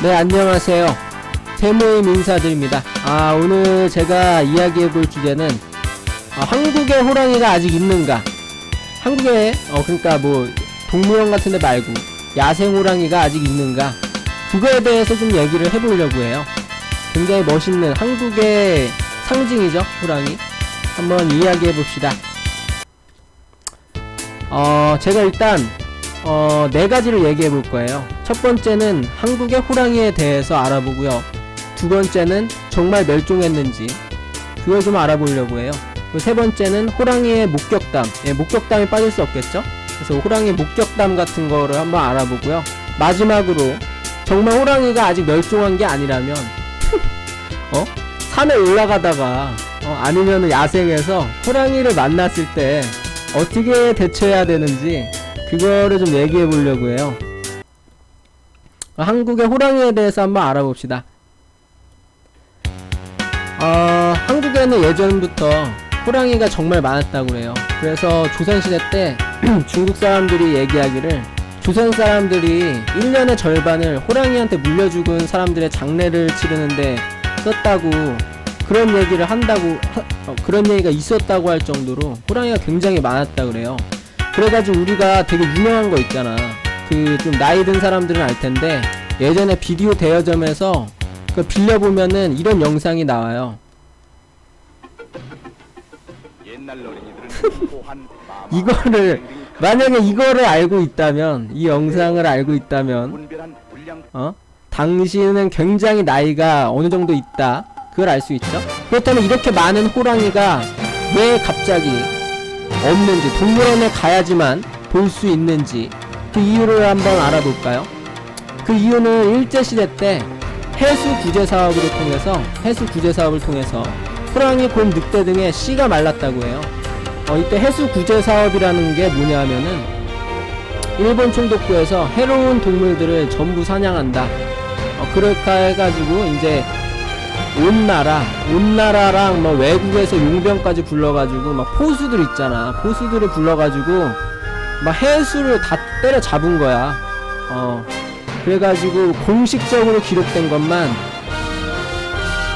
네, 안녕하세요. 새모임 인사드립니다. 오늘 제가 이야기해볼 주제는 한국에 호랑이가 아직 있는가? 한국에 그러니까 뭐 동물원 같은 데 말고 야생 호랑이가 아직 있는가? 그거에 대해서 좀 얘기를 해보려고 해요. 굉장히 멋있는 한국의 상징이죠, 호랑이. 한번 이야기해봅시다. 제가 일단 네 가지를 얘기해 볼 거예요. 첫 번째는 한국의 호랑이에 대해서 알아보고요. 두 번째는 정말 멸종했는지 그걸 좀 알아보려고 해요. 그리고 세 번째는 호랑이의 목격담. 목격담이 빠질 수 없겠죠? 그래서 호랑이 목격담 같은 거를 한번 알아보고요. 마지막으로 정말 호랑이가 아직 멸종한 게 아니라면 산에 올라가다가 아니면은 야생에서 호랑이를 만났을 때 어떻게 대처해야 되는지 그거를 좀 얘기해 보려고 해요. 한국의 호랑이에 대해서 한번 알아봅시다. 한국에는 예전부터 호랑이가 정말 많았다고 그래요. 그래서 조선시대 때 중국 사람들이 얘기하기를 조선 사람들이 1년의 절반을 호랑이한테 물려 죽은 사람들의 장례를 치르는데 썼다고 그런 얘기를 한다고 그런 얘기가 있었다고 할 정도로 호랑이가 굉장히 많았다 그래요. 그래가지고 우리가 되게 유명한 거 있잖아. 그 좀 나이 든 사람들은 알 텐데 예전에 비디오 대여점에서 그 빌려보면은 이런 영상이 나와요. 이거를 만약에 이거를 알고 있다면, 이 영상을 알고 있다면 당신은 굉장히 나이가 어느 정도 있다, 그걸 알 수 있죠. 그렇다면 이렇게 많은 호랑이가 왜 갑자기 없는지, 동물원에 가야지만 볼 수 있는지 그 이유를 한번 알아볼까요? 그 이유는 일제시대 때 해수 구제 사업을 통해서 호랑이, 곰, 늑대 등의 씨가 말랐다고 해요. 이때 해수 구제 사업이라는 게 뭐냐면은 일본 총독부에서 해로운 동물들을 전부 사냥한다. 그렇게 해가지고 이제 온 나라랑 뭐 외국에서 용병까지 불러가지고 막 포수들 있잖아. 포수들을 불러가지고 막 해수를 다 때려 잡은 거야. 그래가지고 공식적으로 기록된 것만,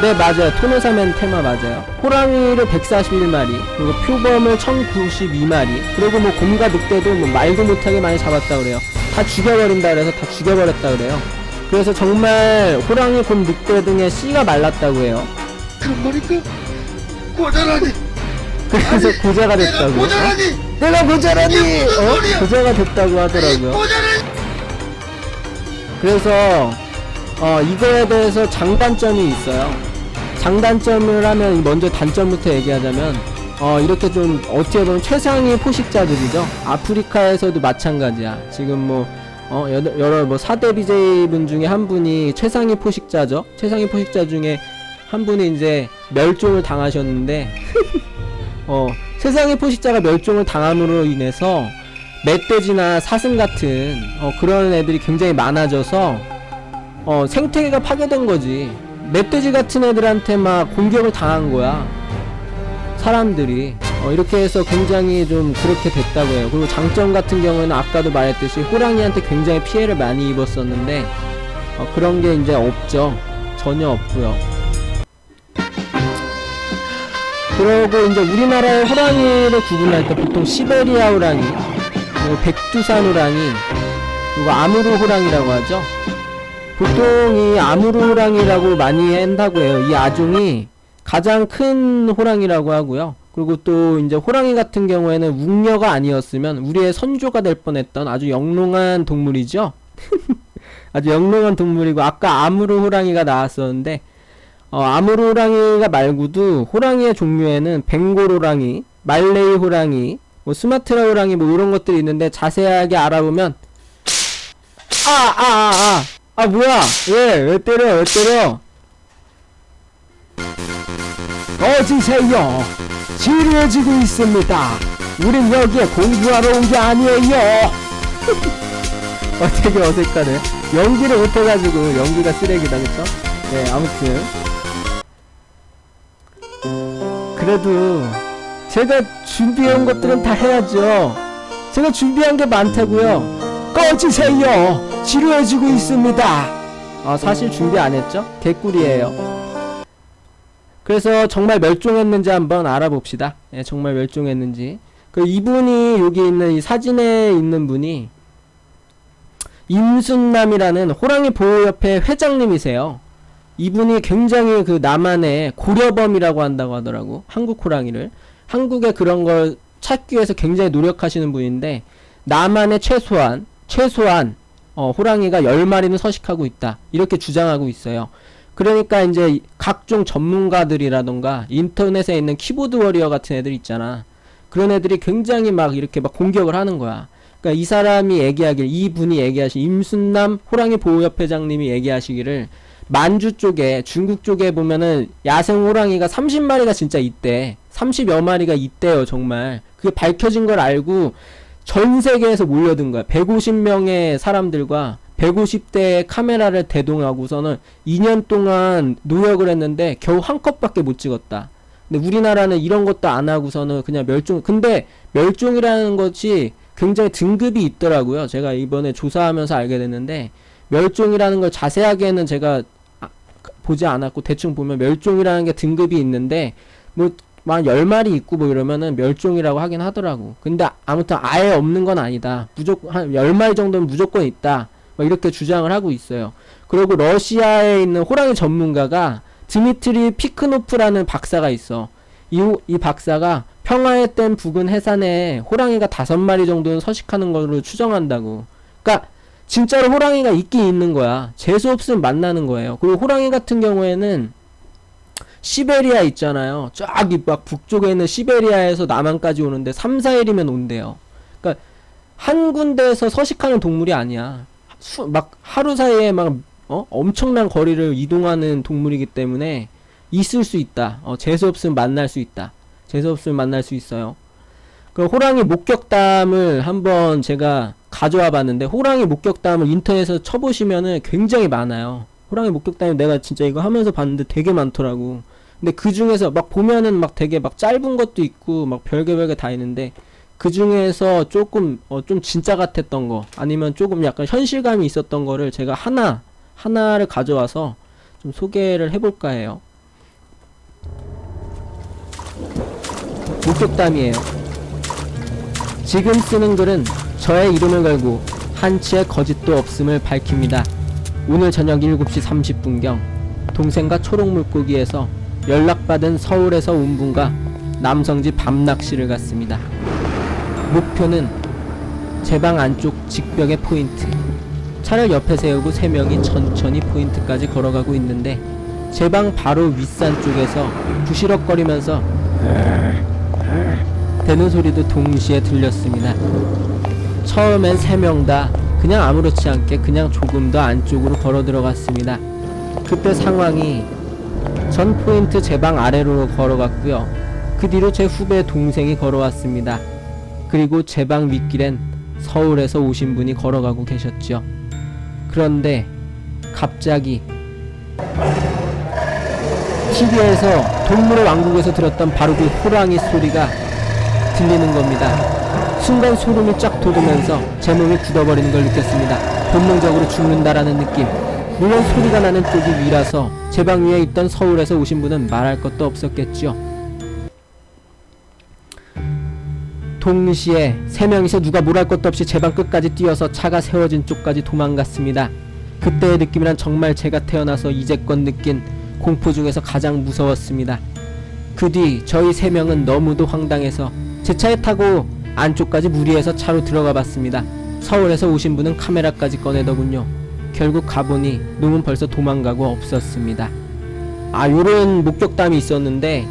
네 맞아요, 토노사멘 테마 맞아요. 호랑이를 141마리, 그리고 표범을 1092마리, 그리고 뭐 곰과 늑대도 뭐 말도 못하게 많이 잡았다 그래요. 다 죽여버린다 그래서 다 죽여버렸다 그래요. 그래서 정말 호랑이, 곰, 늑대 등의 씨가 말랐다고 해요. 그러니까 고자라니. 그래서 고자가 됐다고. 내가 고자라니. 고자가 됐다고 하더라고요. 그래서 이거에 대해서 장단점이 있어요. 장단점을 하면 먼저 단점부터 얘기하자면 이렇게 좀 어떻게 보면 최상위 포식자들이죠. 아프리카에서도 마찬가지야. 지금 뭐 여러 뭐 4대 BJ분 중에 한 분이 최상위 포식자죠. 최상위 포식자 중에 한 분이 이제 멸종을 당하셨는데 최상위 포식자가 멸종을 당함으로 인해서 멧돼지나 사슴 같은 그런 애들이 굉장히 많아져서 생태계가 파괴된 거지. 멧돼지 같은 애들한테 막 공격을 당한 거야, 사람들이. 이렇게 해서 굉장히 좀 그렇게 됐다고 해요. 그리고 장점 같은 경우에는 아까도 말했듯이 호랑이한테 굉장히 피해를 많이 입었었는데 그런 게 이제 없죠. 전혀 없고요. 그리고 이제 우리나라의 호랑이를 구분할 때 보통 시베리아 호랑이, 그리고 백두산 호랑이, 그리고 아무르 호랑이라고 하죠. 보통 이 아무르 호랑이라고 많이 한다고 해요. 이 아종이 가장 큰 호랑이라고 하고요. 그리고 또 이제 호랑이 같은 경우에는 웅녀가 아니었으면 우리의 선조가 될 뻔했던 아주 영롱한 동물이죠. 아주 영롱한 동물이고, 아까 아무르 호랑이가 나왔었는데 아무르 호랑이가 말고도 호랑이의 종류에는 벵골 호랑이, 말레이 호랑이, 뭐 스마트라 호랑이, 뭐 이런 것들이 있는데 자세하게 알아보면 뭐야, 왜 때려 어지세요, 지루해지고 있습니다. 우린 여기에 공부하러 온 게 아니에요. 되게 어색하네. 연기를 못해가지고 연기가 쓰레기다, 그쵸? 네, 아무튼 그래도 제가 준비해온 것들은 다 해야죠. 제가 준비한 게 많다고요. 꺼지세요, 지루해지고 있습니다. 사실 준비 안 했죠? 개꿀이에요. 그래서 정말 멸종했는지 한번 알아봅시다. 예, 정말 멸종했는지. 그 이분이 여기 있는 이 사진에 있는 분이 임순남이라는 호랑이 보호협회 회장님이세요. 이분이 굉장히 그 남한의 고려범이라고 한다고 하더라고. 한국 호랑이를. 한국에 그런 걸 찾기 위해서 굉장히 노력하시는 분인데, 남한에 최소한 호랑이가 10마리는 서식하고 있다, 이렇게 주장하고 있어요. 그러니까 이제 각종 전문가들이라던가 인터넷에 있는 키보드 워리어 같은 애들 있잖아. 그런 애들이 굉장히 막 이렇게 막 공격을 하는 거야. 그러니까 이 사람이 이분이 얘기하신 임순남 호랑이 보호협회장님이 얘기하시기를, 만주 쪽에, 중국 쪽에 보면은 야생 호랑이가 30마리가 진짜 있대. 30여 마리가 있대요, 정말. 그게 밝혀진 걸 알고 전 세계에서 몰려든 거야. 150명의 사람들과 150대의 카메라를 대동하고서는 2년 동안 노력을 했는데 겨우 한 컷밖에 못 찍었다. 근데 우리나라는 이런 것도 안 하고서는 그냥 근데 멸종이라는 것이 굉장히 등급이 있더라고요. 제가 이번에 조사하면서 알게 됐는데, 멸종이라는 걸 자세하게는 제가 보지 않았고, 대충 보면 멸종이라는 게 등급이 있는데, 뭐 만 10마리 있고 뭐 이러면은 멸종이라고 하긴 하더라고. 근데 아무튼 아예 없는 건 아니다. 무조건 한 10마리 정도는 무조건 있다, 뭐 이렇게 주장을 하고 있어요. 그리고 러시아에 있는 호랑이 전문가가 드미트리 피크노프라는 박사가 있어. 이 박사가 평화의 댐 부근 해산에 호랑이가 5마리 정도는 서식하는 걸로 추정한다고. 그러니까 진짜로 호랑이가 있긴 있는 거야. 재수 없으면 만나는 거예요. 그리고 호랑이 같은 경우에는 시베리아 있잖아요. 저기 막 북쪽에 있는 시베리아에서 남한까지 오는데 3, 4일이면 온대요. 그러니까 한 군데에서 서식하는 동물이 아니야. 막 하루 사이에 막 엄청난 거리를 이동하는 동물이기 때문에 있을 수 있다. 재수 없으면 만날 수 있다. 재수 없으면 만날 수 있어요. 그 호랑이 목격담을 한번 제가 가져와 봤는데, 호랑이 목격담을 인터넷에서 쳐보시면은 굉장히 많아요. 호랑이 목격담이 내가 진짜 이거 하면서 봤는데 되게 많더라고. 근데 그 중에서 막 보면은 막 되게 막 짧은 것도 있고 막 별게 다 있는데, 그 중에서 조금 좀 진짜 같았던 거, 아니면 조금 약간 현실감이 있었던 거를 제가 하나를 가져와서 좀 소개를 해볼까 해요. 목격담이에요. 지금 쓰는 글은 저의 이름을 걸고 한치의 거짓도 없음을 밝힙니다. 오늘 저녁 7시 30분경 동생과 초록물고기에서 연락받은 서울에서 온 분과 남성지 밤낚시를 갔습니다. 목표는 제 방 안쪽 직벽의 포인트. 차를 옆에 세우고 3명이 천천히 포인트까지 걸어가고 있는데, 제 방 바로 윗산 쪽에서 부시럭거리면서 대는 소리도 동시에 들렸습니다. 처음엔 3명 다 그냥 아무렇지 않게 그냥 조금 더 안쪽으로 걸어 들어갔습니다. 그때 상황이, 전 포인트 제 방 아래로 걸어갔고요. 그 뒤로 제 후배 동생이 걸어왔습니다. 그리고 제 방 윗길엔 서울에서 오신 분이 걸어가고 계셨죠. 그런데 갑자기 TV에서 동물의 왕국에서 들었던 바로 그 호랑이 소리가 들리는 겁니다. 순간 소름이 쫙 돋으면서 제 몸이 굳어버리는 걸 느꼈습니다. 본능적으로 죽는다라는 느낌. 물론 소리가 나는 쪽이 위라서 제 방 위에 있던 서울에서 오신 분은 말할 것도 없었겠죠. 동시에 3명이서 누가 뭘 할 것도 없이 제 방 끝까지 뛰어서 차가 세워진 쪽까지 도망갔습니다. 그때의 느낌이란 정말 제가 태어나서 이제껏 느낀 공포 중에서 가장 무서웠습니다. 그 뒤 저희 3명은 너무도 황당해서 제 차에 타고 안쪽까지 무리해서 차로 들어가 봤습니다. 서울에서 오신 분은 카메라까지 꺼내더군요. 결국 가보니 놈은 벌써 도망가고 없었습니다. 요런 목격담이 있었는데,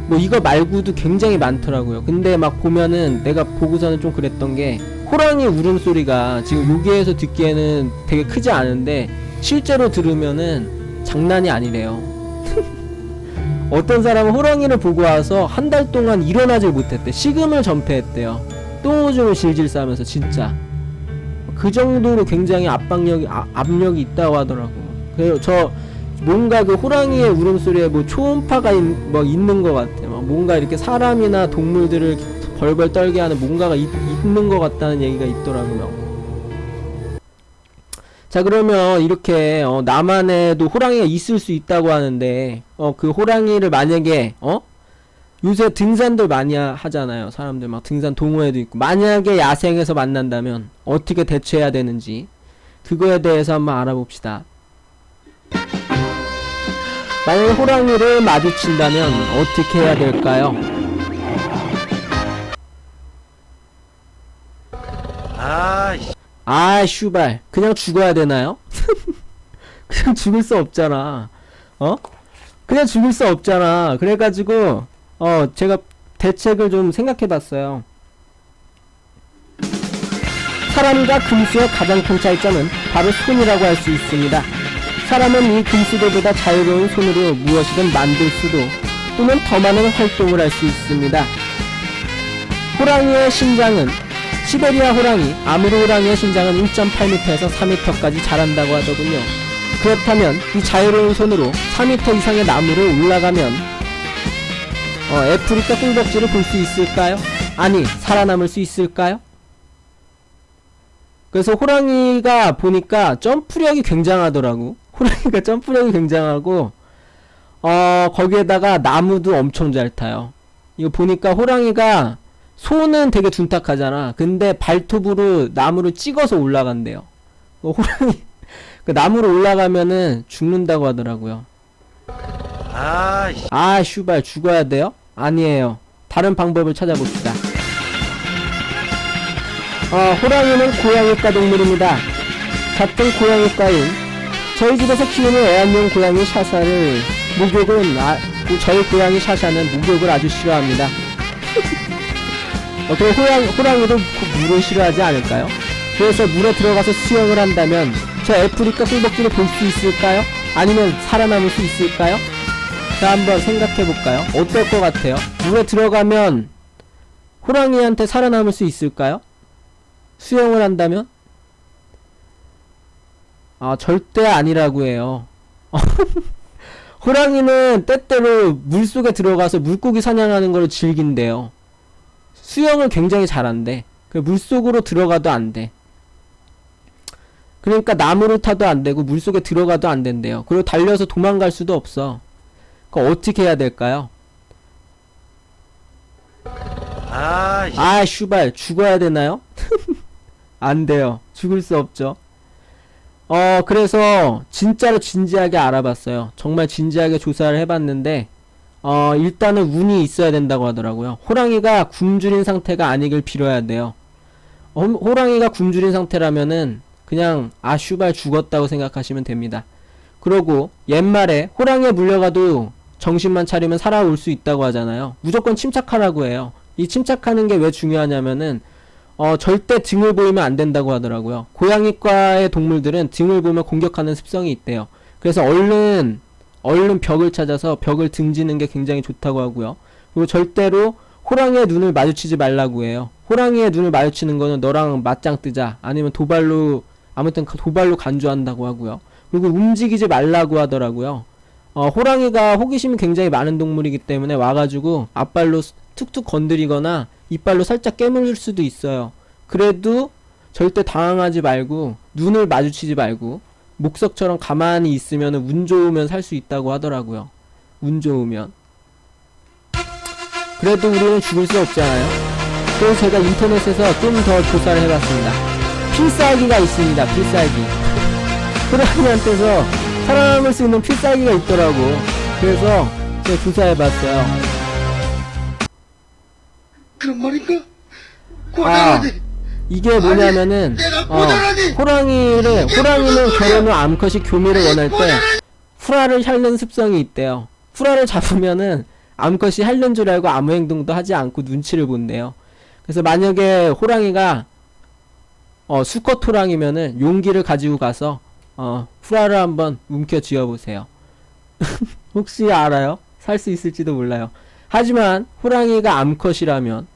뭐 이거 말고도 굉장히 많더라고요. 근데 막 보면은 내가 보고서는 좀 그랬던 게, 호랑이 울음소리가 지금 여기에서 듣기에는 되게 크지 않은데 실제로 들으면은 장난이 아니래요. 어떤 사람은 호랑이를 보고 와서 한 달 동안 일어나질 못했대. 식음을 전폐했대요. 똥오줌을 질질 싸면서. 진짜 그 정도로 굉장히 압력이 있다고 하더라고. 그래서 저 뭔가 그 호랑이의 울음소리에 뭐 초음파가 있는 것 같아. 막 뭔가 이렇게 사람이나 동물들을 벌벌 떨게 하는 뭔가가 있는 것 같다는 얘기가 있더라고요. 자, 그러면 이렇게 남한에도 호랑이가 있을 수 있다고 하는데 그 호랑이를 만약에 요새 등산들 많이 하잖아요. 사람들 막 등산 동호회도 있고, 만약에 야생에서 만난다면 어떻게 대처해야 되는지 그거에 대해서 한번 알아봅시다. 만약에 호랑이를 마주친다면 어떻게 해야 될까요? 슈발, 그냥 죽어야 되나요? 그냥 죽을 수 없잖아. 그냥 죽을 수 없잖아. 그래가지고 제가 대책을 좀 생각해봤어요. 사람과 금수의 가장 큰 차이점은 바로 손이라고 할 수 있습니다. 사람은 이 금수들보다 자유로운 손으로 무엇이든 만들 수도, 또는 더 많은 활동을 할 수 있습니다. 호랑이의 신장은, 시베리아 호랑이, 아무르 호랑이의 신장은 1.8m에서 4m까지 자란다고 하더군요. 그렇다면 이 자유로운 손으로 4m 이상의 나무를 올라가면 애프리카 꿀벅지를 볼 수 있을까요? 아니, 살아남을 수 있을까요? 그래서 호랑이가 보니까 점프력이 굉장하더라고. 호랑이가 점프력이 굉장하고 거기에다가 나무도 엄청 잘 타요. 이거 보니까 호랑이가 손은 되게 둔탁하잖아. 근데 발톱으로 나무를 찍어서 올라간대요. 호랑이 그 나무로 올라가면은 죽는다고 하더라고요. 슈발, 죽어야 돼요? 아니에요. 다른 방법을 찾아봅시다. 호랑이는 고양이과 동물입니다. 같은 고양이과인 저희 집에서 키우는 애완용 고양이 샤샤를 저희 고양이 샤샤는 목욕을 아주 싫어합니다. 호랑이도 물을 싫어하지 않을까요? 그래서 물에 들어가서 수영을 한다면 저 애프리카 꿀벅지를 볼 수 있을까요? 아니면 살아남을 수 있을까요? 자, 한번 생각해볼까요? 어떨 것 같아요? 물에 들어가면 호랑이한테 살아남을 수 있을까요? 수영을 한다면? 절대 아니라고 해요. 호랑이는 때때로 물속에 들어가서 물고기 사냥하는 걸 즐긴대요. 수영을 굉장히 잘한대. 물속으로 들어가도 안 돼. 그러니까 나무를 타도 안 되고 물속에 들어가도 안 된대요. 그리고 달려서 도망갈 수도 없어. 그거 어떻게 해야 될까요? 슈발, 죽어야 되나요? 안 돼요. 죽을 수 없죠. 그래서 진짜로 진지하게 알아봤어요. 정말 진지하게 조사를 해봤는데 일단은 운이 있어야 된다고 하더라고요. 호랑이가 굶주린 상태가 아니길 빌어야 돼요. 호랑이가 굶주린 상태라면은 그냥 슈발 죽었다고 생각하시면 됩니다. 그러고 옛말에 호랑이에 물려가도 정신만 차리면 살아올 수 있다고 하잖아요. 무조건 침착하라고 해요. 이 침착하는 게 왜 중요하냐면은 절대 등을 보이면 안 된다고 하더라고요. 고양이과의 동물들은 등을 보면 공격하는 습성이 있대요. 그래서 얼른 벽을 찾아서 벽을 등지는 게 굉장히 좋다고 하고요. 그리고 절대로 호랑이의 눈을 마주치지 말라고 해요. 호랑이의 눈을 마주치는 거는 너랑 맞짱 뜨자, 아니면 도발로 간주한다고 하고요. 그리고 움직이지 말라고 하더라고요. 호랑이가 호기심이 굉장히 많은 동물이기 때문에 와가지고 앞발로 툭툭 건드리거나 이빨로 살짝 깨물 수도 있어요. 그래도 절대 당황하지 말고 눈을 마주치지 말고 목석처럼 가만히 있으면 운 좋으면 살 수 있다고 하더라고요. 운 좋으면. 그래도 우리는 죽을 수 없잖아요. 그래서 제가 인터넷에서 좀 더 조사를 해봤습니다. 필살기가 있습니다. 필살기. 호랑이한테서 살아남을 수 있는 필살기가 있더라고. 그래서 제가 조사해봤어요. 그런 말인가? 고단하지. 이게 뭐냐면은 호랑이는 결혼 후 암컷이 교미를 원할 때 후라를 핥는 습성이 있대요. 후라를 잡으면은 암컷이 핥는 줄 알고 아무 행동도 하지 않고 눈치를 본대요. 그래서 만약에 호랑이가 수컷 호랑이면은 용기를 가지고 가서 후라를 한번 움켜쥐어 보세요. 혹시 알아요? 살 수 있을지도 몰라요. 하지만 호랑이가 암컷이라면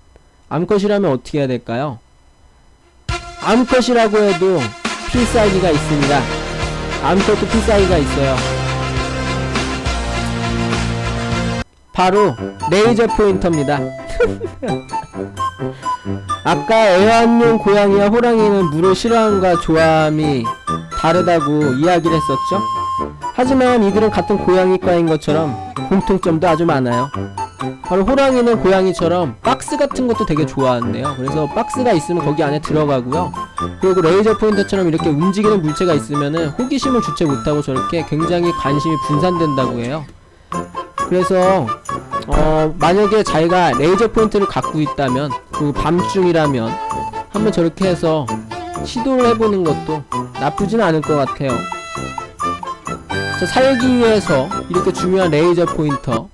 어떻게 해야 될까요? 암컷이라고 해도 필살기가 있습니다. 암컷도 필살기가 있어요. 바로 레이저 포인터입니다. 아까 애완용 고양이와 호랑이는 물을 싫어함과 좋아함이 다르다고 이야기를 했었죠. 하지만 이들은 같은 고양이과인 것처럼 공통점도 아주 많아요. 바로 호랑이는 고양이처럼 박스 같은 것도 되게 좋아한대요. 그래서 박스가 있으면 거기 안에 들어가고요. 그리고 레이저 포인터처럼 이렇게 움직이는 물체가 있으면은 호기심을 주체 못하고 저렇게 굉장히 관심이 분산된다고 해요. 그래서 만약에 자기가 레이저 포인트를 갖고 있다면, 그 밤중이라면 한번 저렇게 해서 시도를 해보는 것도 나쁘진 않을 것 같아요. 자, 살기 위해서 이렇게 중요한 레이저 포인터.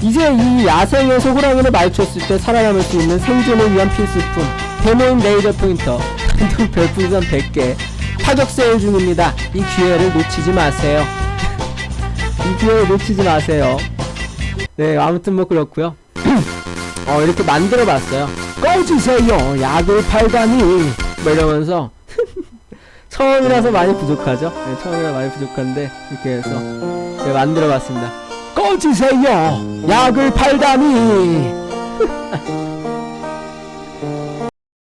이제 이 야생에서 호랑이를 마주쳤을 때 살아남을 수 있는 생존을 위한 필수품 데모인 레이저 포인터 단돈 별풍선 100개 파격 세일 중입니다. 이 기회를 놓치지 마세요. 이 기회를 놓치지 마세요. 네, 아무튼 뭐 그렇고요. 이렇게 만들어 봤어요. 꺼주세요, 약을 팔다니, 뭐 이러면서. 처음이라서 많이 부족하죠. 네, 처음이라 많이 부족한데 이렇게 해서 제가 만들어 봤습니다. 꺼주세요, 약을 팔다니.